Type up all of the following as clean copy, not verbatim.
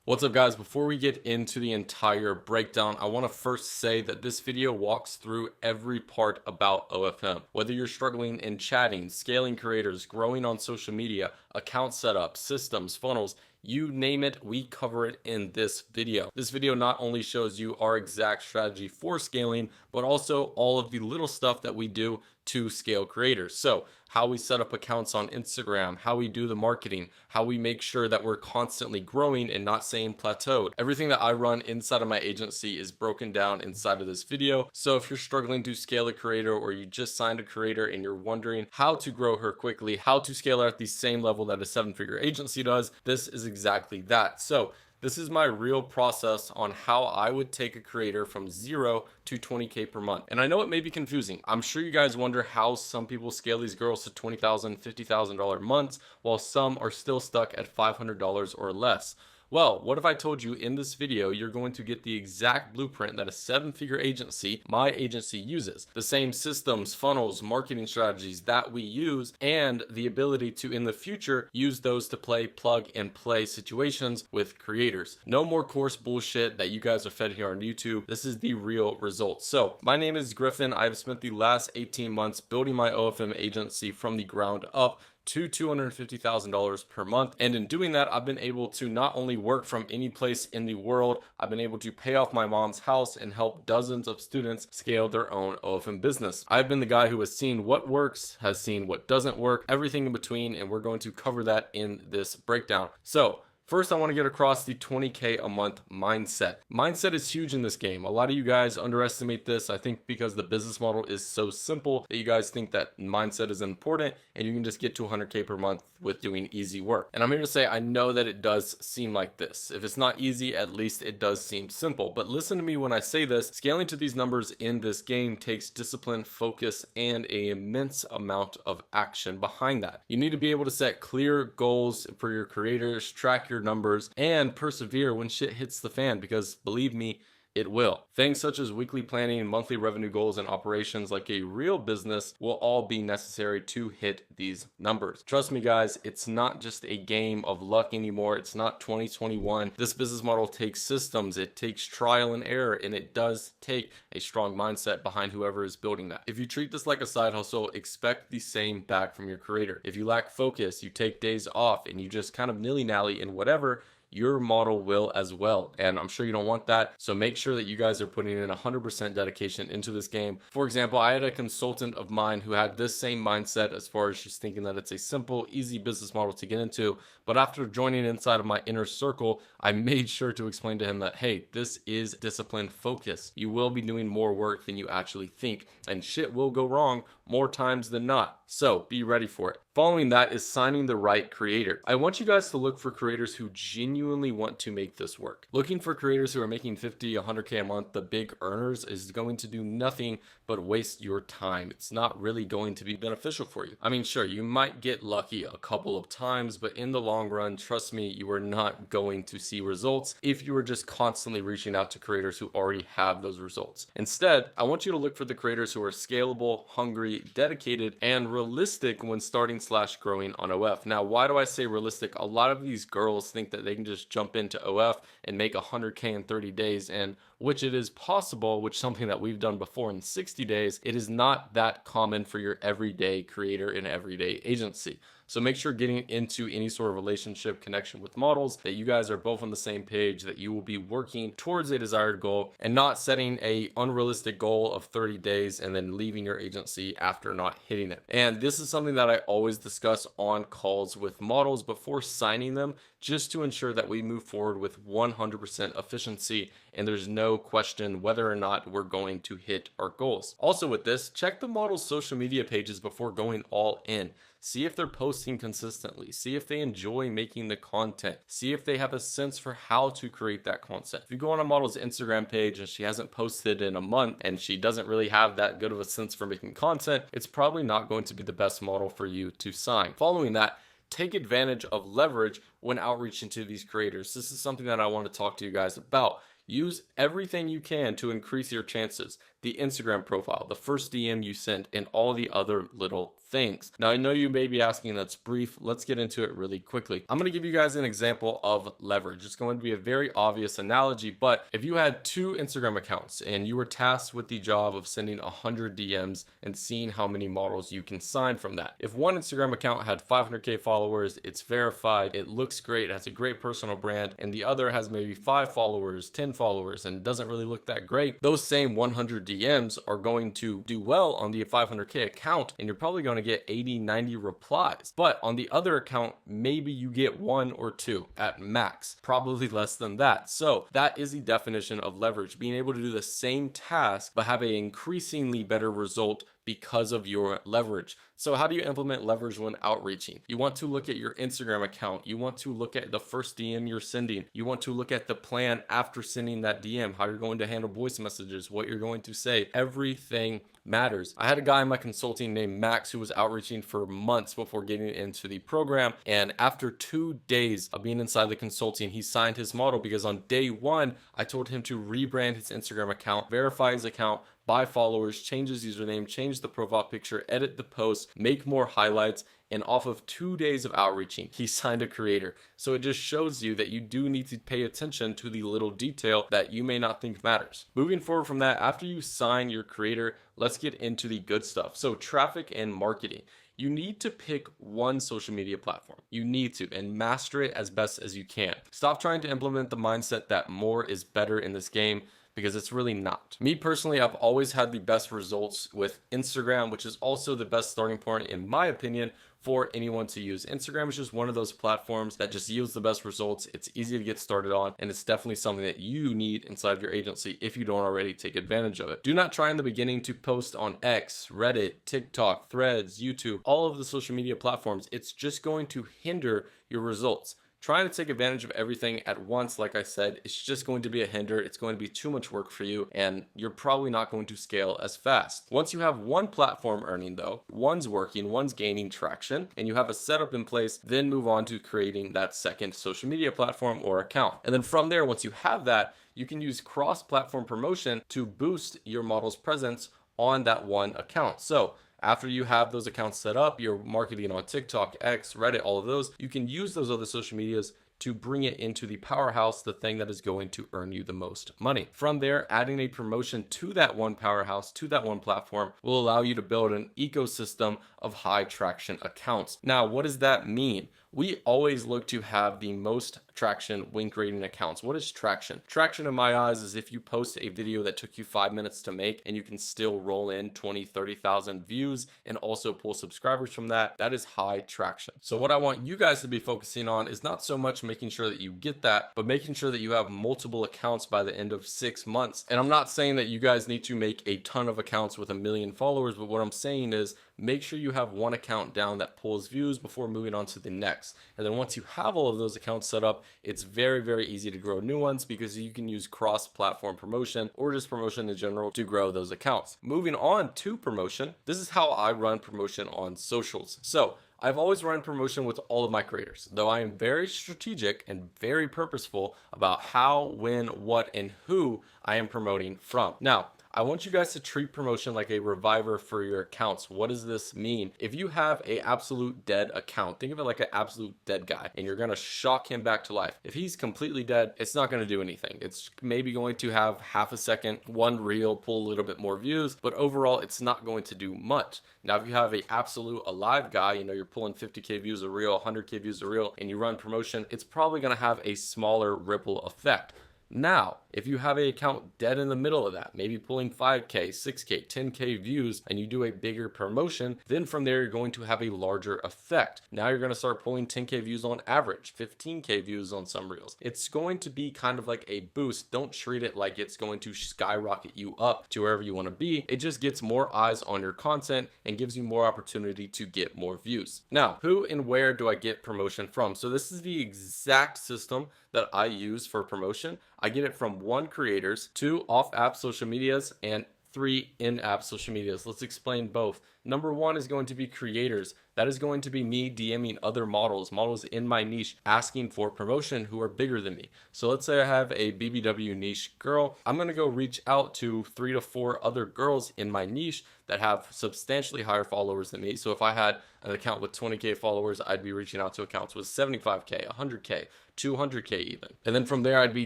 What's up guys, before we get into the entire breakdown, I want to first say that this video walks through every part about OFM. Whether you're struggling in chatting, scaling creators, growing on social media, account setup, systems, funnels, you name it, we cover it in this video. This video not only shows you our exact strategy for scaling, but also all of the little stuff that we do to scale creators. So how we set up accounts on Instagram, how we do the marketing, how we make sure that we're constantly growing and not staying plateaued. Everything that I run inside of my agency is broken down inside of this video. So if you're struggling to scale a creator, or you just signed a creator and you're wondering how to grow her quickly, how to scale her at the same level that a 7-figure agency does, this is exactly that. So this is my real process on how I would take a creator from 0 to 20K per month. And I know it may be confusing. I'm sure you guys wonder how some people scale these girls to $20,000, $50,000 months, while some are still stuck at $500 or less. Well, what if I told you in this video, you're going to get the exact blueprint that a 7-figure agency, my agency, uses. The same systems, funnels, marketing strategies that we use, and the ability to, in the future, use those to play plug and play situations with creators. No more course bullshit that you guys are fed here on YouTube. This is the real results. So my name is Griffin. I've spent the last 18 months building my OFM agency from the ground up to $250,000 per month. And in doing that, I've been able to not only work from any place in the world, I've been able to pay off my mom's house and help dozens of students scale their own OFM business. I've been the guy who has seen what works, has seen what doesn't work, everything in between, and we're going to cover that in this breakdown. So first, I want to get across the 20K a month mindset. Mindset is huge in this game. A lot of you guys underestimate this. I think because the business model is so simple that you guys think that mindset is important and you can just get to 100K per month with doing easy work. And I'm here to say, I know that it does seem like this. If it's not easy, at least it does seem simple. But listen to me when I say this, scaling to these numbers in this game takes discipline, focus, and an immense amount of action behind that. You need to be able to set clear goals for your creators, track your numbers, and persevere when shit hits the fan, because believe me, it will. Things such as weekly planning, monthly revenue goals, and operations like a real business will all be necessary to hit these numbers. Trust me guys, it's not just a game of luck anymore. It's not 2021. This business model takes systems, it takes trial and error, and it does take a strong mindset behind whoever is building that. If you treat this like a side hustle, expect the same back from your creator. If you lack focus, you take days off, and you just kind of nilly-nally in whatever, your model will as well. And I'm sure you don't want that. So make sure that you guys are putting in 100% dedication into this game. For example, I had a consultant of mine who had this same mindset as far as just thinking that it's a simple, easy business model to get into. But after joining inside of my inner circle, I made sure to explain to him that, hey, this is discipline focus. You will be doing more work than you actually think, and shit will go wrong more times than not. So be ready for it. Following that is signing the right creator. I want you guys to look for creators who genuinely want to make this work. Looking for creators who are making 50, 100K a month, the big earners, is going to do nothing but waste your time. It's not really going to be beneficial for you. I mean, sure, you might get lucky a couple of times, but in the long run, trust me, you are not going to see results if you are just constantly reaching out to creators who already have those results. Instead, I want you to look for the creators who are scalable, hungry, dedicated, and realistic when starting/growing on OF. Now, why do I say realistic? A lot of these girls think that they can just jump into OF and make 100K in 30 days, and which it is possible, which is something that we've done before in 60 days. It is not that common for your everyday creator in everyday agency. So make sure getting into any sort of relationship connection with models that you guys are both on the same page, that you will be working towards a desired goal and not setting a unrealistic goal of 30 days and then leaving your agency after not hitting it. And this is something that I always discuss on calls with models before signing them, just to ensure that we move forward with 100% efficiency and there's no question whether or not we're going to hit our goals. Also with this, check the model's social media pages before going all in. See if they're posting consistently. See if they enjoy making the content. See if they have a sense for how to create that content. If you go on a model's Instagram page and she hasn't posted in a month and she doesn't really have that good of a sense for making content, it's probably not going to be the best model for you to sign. Following that, take advantage of leverage when outreaching to these creators. This is something that I want to talk to you guys about. Use everything you can to increase your chances. The Instagram profile, the first DM you send, and all the other little things. Now, I know you may be asking, that's brief. Let's get into it really quickly. I'm going to give you guys an example of leverage. It's going to be a very obvious analogy, but if you had 2 Instagram accounts and you were tasked with the job of sending 100 DMs and seeing how many models you can sign from that. If one Instagram account had 500K followers, it's verified, it looks great, it has a great personal brand, and the other has maybe 5 followers, 10 followers, and doesn't really look that great, those same 100 DMs are going to do well on the 500K account, and you're probably going to get 80, 90 replies. But on the other account, maybe you get 1 or 2 at max, probably less than that. So that is the definition of leverage, being able to do the same task but have an increasingly better result because of your leverage. So how do you implement leverage when outreaching? You want to look at your Instagram account. You want to look at the first DM you're sending. You want to look at the plan after sending that DM, how you're going to handle voice messages, what you're going to say. Everything matters. I had a guy in my consulting named Max who was outreaching for months before getting into the program. And after 2 days of being inside the consulting, he signed his model because on day 1, I told him to rebrand his Instagram account, verify his account, buy followers, change his username, change the profile picture, edit the post, make more highlights, and off of 2 days of outreaching, he signed a creator. So it just shows you that you do need to pay attention to the little detail that you may not think matters. Moving forward from that, after you sign your creator, let's get into the good stuff. So traffic and marketing. You need to pick one social media platform. You need to, and master it as best as you can. Stop trying to implement the mindset that more is better in this game, because it's really not. Me personally, I've always had the best results with Instagram, which is also the best starting point, in my opinion, for anyone to use. Instagram is just one of those platforms that just yields the best results. It's easy to get started on, and it's definitely something that you need inside of your agency if you don't already take advantage of it. Do not try in the beginning to post on X, Reddit, TikTok, Threads, YouTube, all of the social media platforms. It's just going to hinder your results. Trying to take advantage of everything at once, like I said, it's just going to be a hinder. It's going to be too much work for you, and you're probably not going to scale as fast. Once you have one platform earning though, one's working, one's gaining traction, and you have a setup in place, then move on to creating that second social media platform or account. And then from there, once you have that, you can use cross-platform promotion to boost your model's presence on that one account. So after you have those accounts set up, you're marketing on TikTok, X, Reddit, all of those, you can use those other social medias to bring it into the powerhouse, the thing that is going to earn you the most money. From there, adding a promotion to that one powerhouse, to that one platform, will allow you to build an ecosystem of high traction accounts. Now, what does that mean? We always look to have the most traction when creating accounts. What is traction? Traction in my eyes is if you post a video that took you 5 minutes to make and you can still roll in 20, 30,000 views and also pull subscribers from that. That is high traction. So what I want you guys to be focusing on is not so much making sure that you get that, but making sure that you have multiple accounts by the end of 6 months. And I'm not saying that you guys need to make a ton of accounts with 1 million followers, but what I'm saying is make sure you have one account down that pulls views before moving on to the next. And then once you have all of those accounts set up, it's very, very easy to grow new ones because you can use cross-platform promotion or just promotion in general to grow those accounts. Moving on to promotion, this is how I run promotion on socials. So I've always run promotion with all of my creators, though I am very strategic and very purposeful about how, when, what, and who I am promoting from. Now, I want you guys to treat promotion like a reviver for your accounts. What does this mean? If you have an absolute dead account, think of it like an absolute dead guy, and you're going to shock him back to life. If he's completely dead, it's not going to do anything. It's maybe going to have half a second, one reel, pull a little bit more views, but overall, it's not going to do much. Now, if you have an absolute alive guy, you're pulling 50K views a reel, 100K views a reel, and you run promotion, it's probably going to have a smaller ripple effect. Now, if you have an account dead in the middle of that, maybe pulling 5K, 6K, 10K views, and you do a bigger promotion, then from there, you're going to have a larger effect. Now you're going to start pulling 10K views on average, 15K views on some reels. It's going to be kind of like a boost. Don't treat it like it's going to skyrocket you up to wherever you want to be. It just gets more eyes on your content and gives you more opportunity to get more views. Now, who and where do I get promotion from? So this is the exact system that I use for promotion. I get it from 1, creators, 2, off-app social medias, and three in-app social medias. Let's explain both. Number one is going to be creators. That is going to be me DMing other models in my niche asking for promotion who are bigger than me. So let's say I have a BBW niche girl. I'm going to go reach out to 3 to 4 other girls in my niche that have substantially higher followers than me. So if I had an account with 20K followers, I'd be reaching out to accounts with 75K, 100K, 200K even. And then from there, I'd be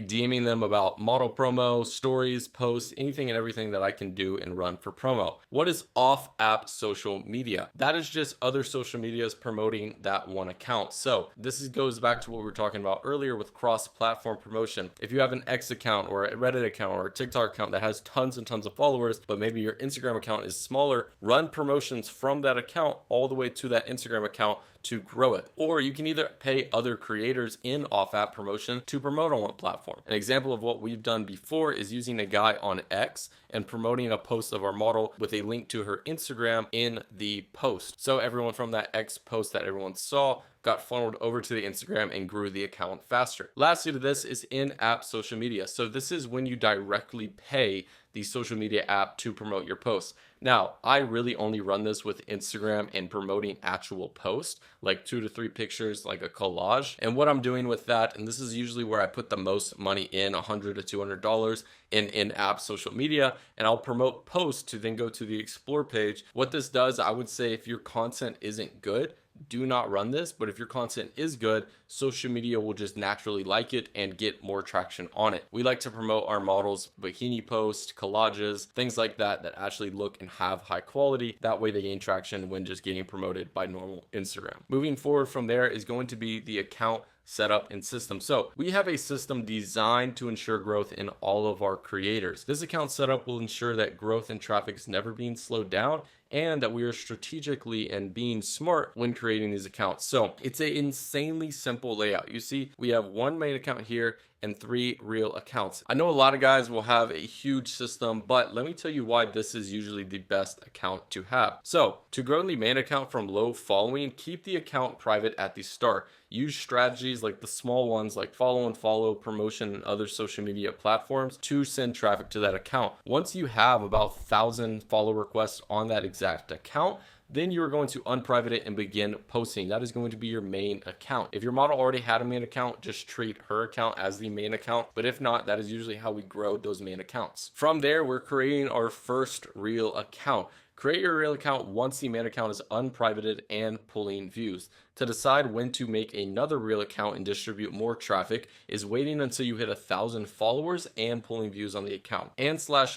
DMing them about model promo, stories, posts, anything and everything that I can do and run for promo. What is off-app social media? That is just other social medias promoting that one account. So this goes back to what we were talking about earlier with cross-platform promotion. If you have an X account or a Reddit account or a TikTok account that has tons and tons of followers, but maybe your Instagram account is smaller, run promotions from that account all the way to that Instagram account to grow it. Or you can either pay other creators in off-app promotion to promote on one platform. An example of what we've done before is using a guy on X and promoting a post of our model with a link to her Instagram in the post. So everyone from that X post that everyone saw got funneled over to the Instagram and grew the account faster. Lastly to this is in-app social media. So this is when you directly pay the social media app to promote your posts. Now, I really only run this with Instagram and promoting actual posts, like 2 to 3 pictures, like a collage. And what I'm doing with that, and this is usually where I put the most money in, $100 to $200 in-app social media, and I'll promote posts to then go to the explore page. What this does, I would say if your content isn't good, do not run this, but if your content is good, social media will just naturally like it and get more traction on it. We like to promote our models bikini posts, collages, things like that that actually look and have high quality. That way they gain traction when just getting promoted by normal Instagram. Moving forward from there is going to be the account setup and system. So we have a system designed to ensure growth in all of our creators. This account setup will ensure that growth and traffic is never being slowed down and that we are strategically and being smart when creating these accounts. So it's an insanely simple layout. You see, we have one main account here and 3 real accounts. I know a lot of guys will have a huge system, but let me tell you why this is usually the best account to have. So to grow the main account from low following, keep the account private at the start. Use strategies like the small ones like follow and follow, promotion, and other social media platforms to send traffic to that account. Once you have about 1,000 follow requests on that exact account, then you're going to unprivate it and begin posting. That is going to be your main account. If your model already had a main account, just treat her account as the main account. But if not, that is usually how we grow those main accounts. From there, we're creating our first real account. Create your real account once the main account is unprivated and pulling views. To decide when to make another real account and distribute more traffic is waiting until you hit 1,000 followers and pulling views on the account.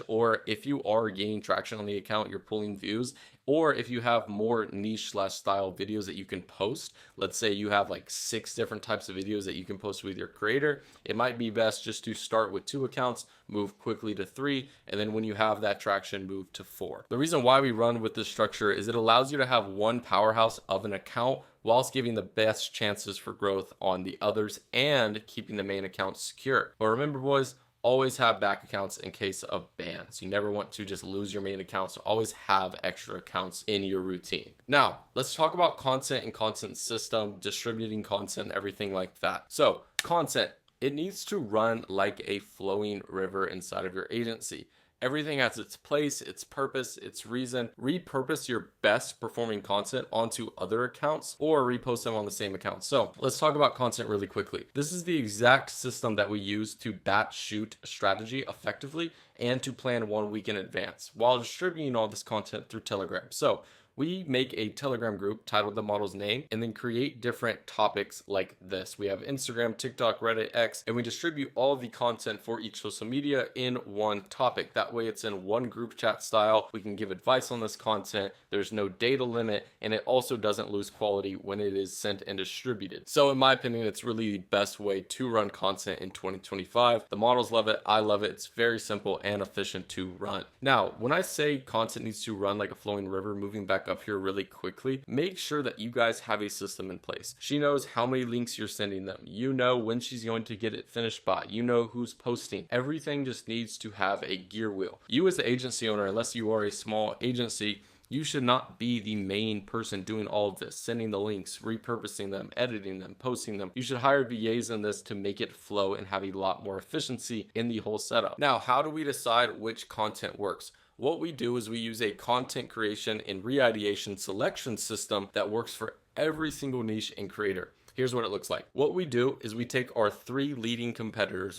Or if you are gaining traction on the account, you're pulling views, or if you have more niche / style videos that you can post. Let's say you have like 6 different types of videos that you can post with your creator. It might be best just to start with 2 accounts, move quickly to 3, and then when you have that traction, move to 4. The reason why we run with this structure is it allows you to have one powerhouse of an account whilst giving the best chances for growth on the others and keeping the main account secure. But remember, boys, always have back accounts in case of bans. You never want to just lose your main account, so always have extra accounts in your routine. Now, let's talk about content and content system, distributing content, everything like that. So, content, it needs to run like a flowing river inside of your agency. Everything has its place, its purpose, its reason. Repurpose your best performing content onto other accounts or repost them on the same account. So let's talk about content really quickly. This is the exact system that we use to batch shoot strategy effectively and to plan 1 week in advance while distributing all this content through Telegram. So we make a Telegram group titled the model's name and then create different topics like this. We have Instagram, TikTok, Reddit, X, and we distribute all of the content for each social media in one topic. That way it's in one group chat style. We can give advice on this content. There's no data limit, and it also doesn't lose quality when it is sent and distributed. So in my opinion, it's really the best way to run content in 2025. The models love it. I love it. It's very simple and efficient to run. Now, when I say content needs to run like a flowing river, moving back up here really quickly, make sure that you guys have a system in place. She knows how many links you're sending them. You know when she's going to get it finished by. You know who's posting. Everything just needs to have a gear wheel. You as the agency owner, unless you are a small agency, you should not be the main person doing all of this, sending the links, repurposing them, editing them, posting them. You should hire VAs in this to make it flow and have a lot more efficiency in the whole setup. Now, how do we decide which content works? what we do is we use a content creation and re-ideation selection system that works for every single niche and creator. Here's what it looks like. What we do is we take our top 3 leading competitors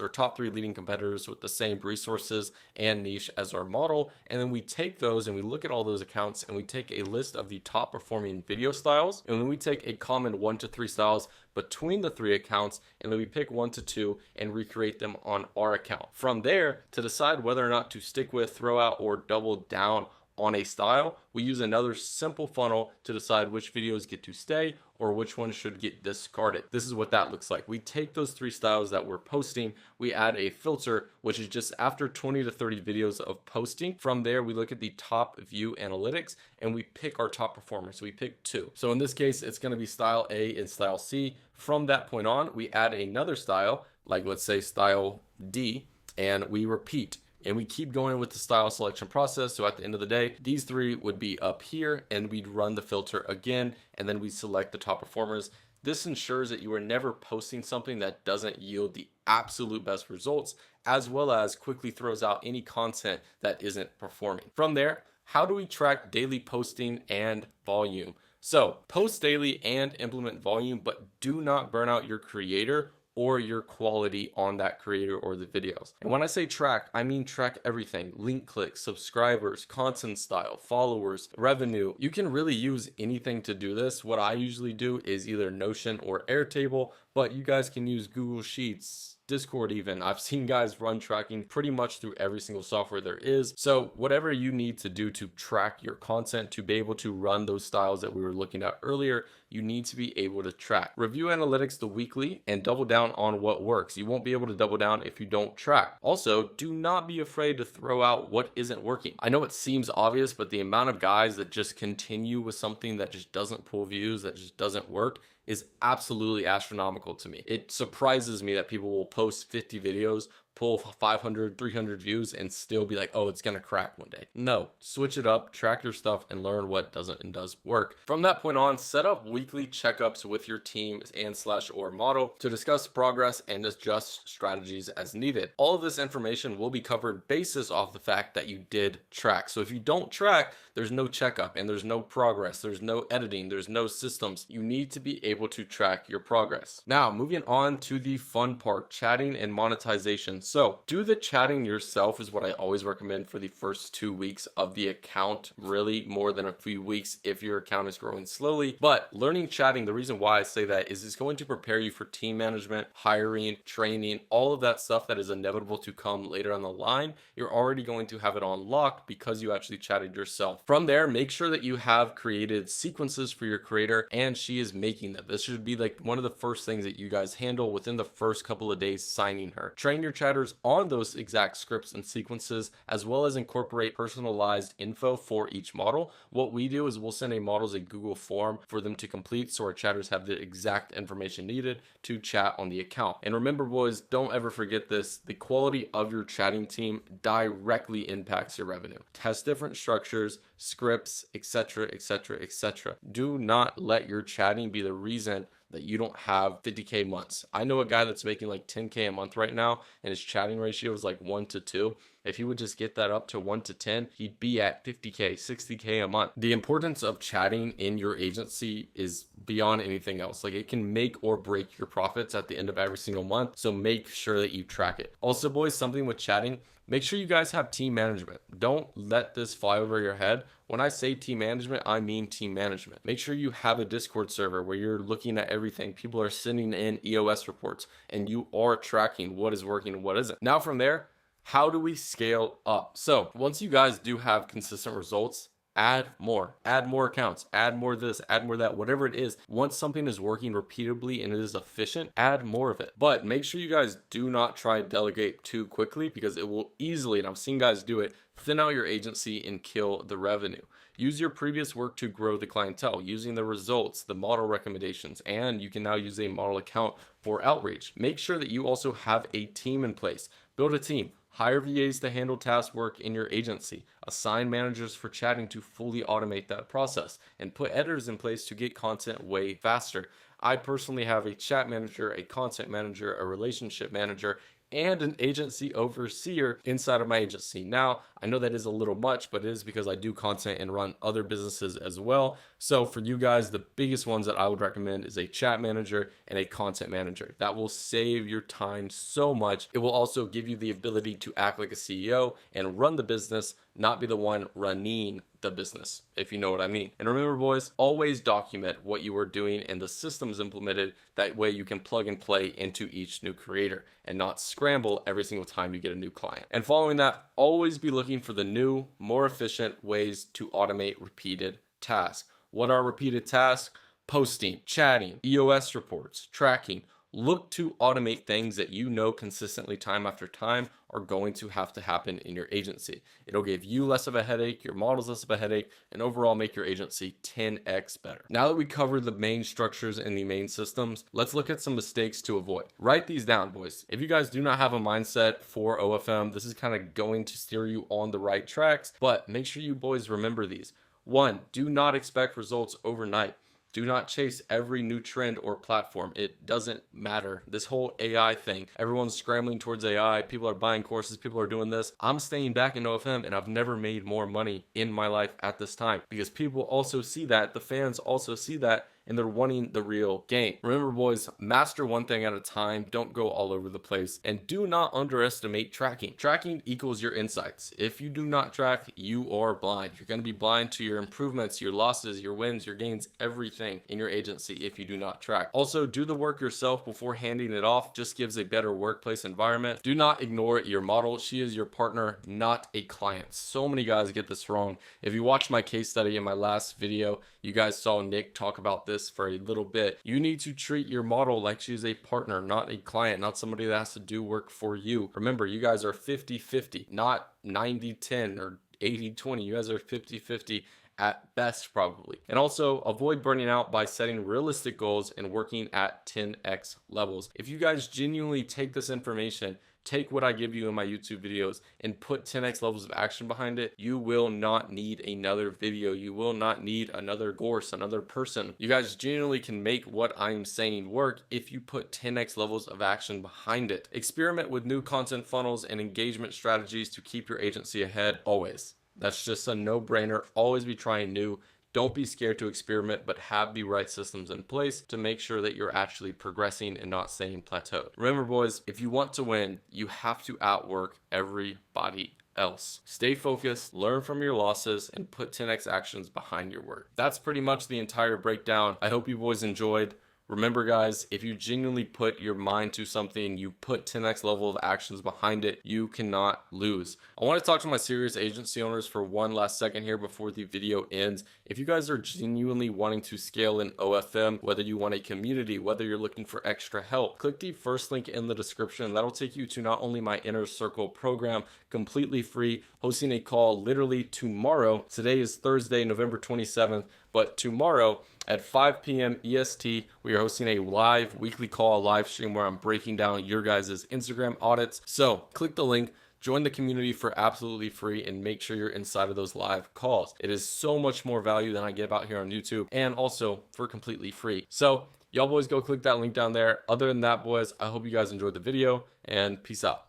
with the same resources and niche as our model, and then we take those and we look at all those accounts and we take a list of the top performing video styles, and then we take a common 1 to 3 styles between the 3 accounts, and then we pick 1 to 2 and recreate them on our account. From there, to decide whether or not to stick with, throw out, or double down on a style, we use another simple funnel to decide which videos get to stay or which ones should get discarded. This is what that looks like. We take those 3 styles that we're posting, we add a filter, which is just after 20 to 30 videos of posting. From there, we look at the top view analytics and we pick our top performers. So we pick 2. So in this case, it's going to be style A and style C. From that point on, we add another style, like let's say style D, and we repeat. And we keep going with the style selection process. So at the end of the day, these 3 would be up here and we'd run the filter again, and then we select the top performers. This ensures that you are never posting something that doesn't yield the absolute best results, as well as quickly throws out any content that isn't performing. From there, how do we track daily posting and volume? So post daily and implement volume, but do not burn out your creator or your quality on that creator or the videos. And when I say track, I mean track everything: link clicks, subscribers, content style, followers, revenue. You can really use anything to do this. What I usually do is either Notion or Airtable, but you guys can use Google Sheets, Discord even. I've seen guys run tracking pretty much through every single software there is. So whatever you need to do to track your content, to be able to run those styles that we were looking at earlier, you need to be able to track. Review analytics the weekly and double down on what works. You won't be able to double down if you don't track. Also, do not be afraid to throw out what isn't working. I know it seems obvious, but the amount of guys that just continue with something that just doesn't pull views, that just doesn't work, is absolutely astronomical to me. It surprises me that people will post 50 videos, pull 500, 300 views, and still be like, oh, it's gonna crack one day. No, switch it up, track your stuff, and learn what doesn't and does work. From that point on, set up weekly checkups with your team and/or model to discuss progress and adjust strategies as needed. All of this information will be covered basis off the fact that you did track. So if you don't track, there's no checkup and there's no progress, there's no editing, there's no systems. You need to be able to track your progress. Now, moving on to the fun part, chatting and monetization. So do the chatting yourself is what I always recommend for the first 2 weeks of the account, really more than a few weeks if your account is growing slowly. But learning chatting, the reason why I say that is it's going to prepare you for team management, hiring, training, all of that stuff that is inevitable to come later on the line. You're already going to have it on lock because you actually chatted yourself. From there, make sure that you have created sequences for your creator and she is making them. This should be like one of the first things that you guys handle within the first couple of days signing her. Train your chatters on those exact scripts and sequences, as well as incorporate personalized info for each model. What we do is we'll send a models a Google form for them to complete so our chatters have the exact information needed to chat on the account. And remember, boys, don't ever forget this: the quality of your chatting team directly impacts your revenue. Test different structures, scripts, etc., etc., etc. Do not let your chatting be the reason that you don't have 50K months. I know a guy that's making like 10K a month right now, and his chatting ratio is like 1 to 2. If he would just get that up to 1 to 10, he'd be at 50K, 60K a month. The importance of chatting in your agency is beyond anything else. Like, it can make or break your profits at the end of every single month. So make sure that you track it. Also, boys, something with chatting, make sure you guys have team management. Don't let this fly over your head. When I say team management, I mean team management. Make sure you have a Discord server where you're looking at everything. People are sending in EOS reports and you are tracking what is working and what isn't. Now from there, how do we scale up? So once you guys do have consistent results, add more accounts, add more this, add more that, whatever it is. Once something is working repeatably and it is efficient, add more of it. But make sure you guys do not try to delegate too quickly, because it will easily, and I've seen guys do it, thin out your agency and kill the revenue. Use your previous work to grow the clientele using the results, the model recommendations, and you can now use a model account for outreach. Make sure that you also have a team in place. Build a team. Hire VAs to handle task work in your agency. Assign managers for chatting to fully automate that process, and put editors in place to get content way faster. I personally have a chat manager, a content manager, a relationship manager, and an agency overseer inside of my agency. Now, I know that is a little much, but it is because I do content and run other businesses as well. So for you guys, the biggest ones that I would recommend is a chat manager and a content manager. That will save your time so much. It will also give you the ability to act like a CEO and run the business, not be the one running the business, if you know what I mean. And remember, boys, always document what you are doing and the systems implemented. That way you can plug and play into each new creator and not scramble every single time you get a new client. And following that, always be looking for the new, more efficient ways to automate repeated tasks. What are repeated tasks? Posting, chatting, EOS reports, tracking. Look to automate things that you know consistently time after time are going to have to happen in your agency. It'll give you less of a headache, your models less of a headache, and overall make your agency 10x better. Now that we covered the main structures and the main systems, let's look at some mistakes to avoid. Write these down, boys. If you guys do not have a mindset for OFM, this is kind of going to steer you on the right tracks, but make sure you boys remember these. 1, do not expect results overnight. Do not chase every new trend or platform. It doesn't matter. This whole AI thing, everyone's scrambling towards AI. People are buying courses. People are doing this. I'm staying back in OFM, and I've never made more money in my life at this time because people also see that. The fans also see that, and they're wanting the real game. Remember, boys, master one thing at a time. Don't go all over the place, and do not underestimate tracking. Tracking equals your insights. If you do not track, you are blind. You're going to be blind to your improvements, your losses, your wins, your gains, everything in your agency if you do not track. Also, do the work yourself before handing it off. Just gives a better workplace environment. Do not ignore your model. She is your partner, not a client. So many guys get this wrong. If you watched my case study in my last video, you guys saw Nick talk about this for a little bit. You need to treat your model like she's a partner, not a client, not somebody that has to do work for you. Remember, you guys are 50-50, not 90-10 or 80-20. You guys are 50-50 at best, probably. And also avoid burning out by setting realistic goals and working at 10x levels. If you guys genuinely take this information, take what I give you in my YouTube videos and put 10x levels of action behind it, you will not need another video. You will not need another course, another person. You guys genuinely can make what I'm saying work if you put 10x levels of action behind it. Experiment with new content funnels and engagement strategies to keep your agency ahead always. That's just a no-brainer. Always be trying new. Don't be scared to experiment, but have the right systems in place to make sure that you're actually progressing and not staying plateaued. Remember, boys, if you want to win, you have to outwork everybody else. Stay focused, learn from your losses, and put 10x actions behind your work. That's pretty much the entire breakdown. I hope you boys enjoyed. Remember, guys, if you genuinely put your mind to something, you put 10x level of actions behind it, you cannot lose. I want to talk to my serious agency owners for one last second here before the video ends. If you guys are genuinely wanting to scale in OFM, whether you want a community, whether you're looking for extra help, click the first link in the description. That'll take you to not only my Inner Circle program, completely free, hosting a call literally tomorrow. Today is Thursday, November 27th, but tomorrow at 5 p.m. EST, we are hosting a live weekly call, live stream where I'm breaking down your guys' Instagram audits. So click the link, join the community for absolutely free, and make sure you're inside of those live calls. It is so much more value than I give out here on YouTube, and also for completely free. So y'all boys go click that link down there. Other than that, boys, I hope you guys enjoyed the video, and peace out.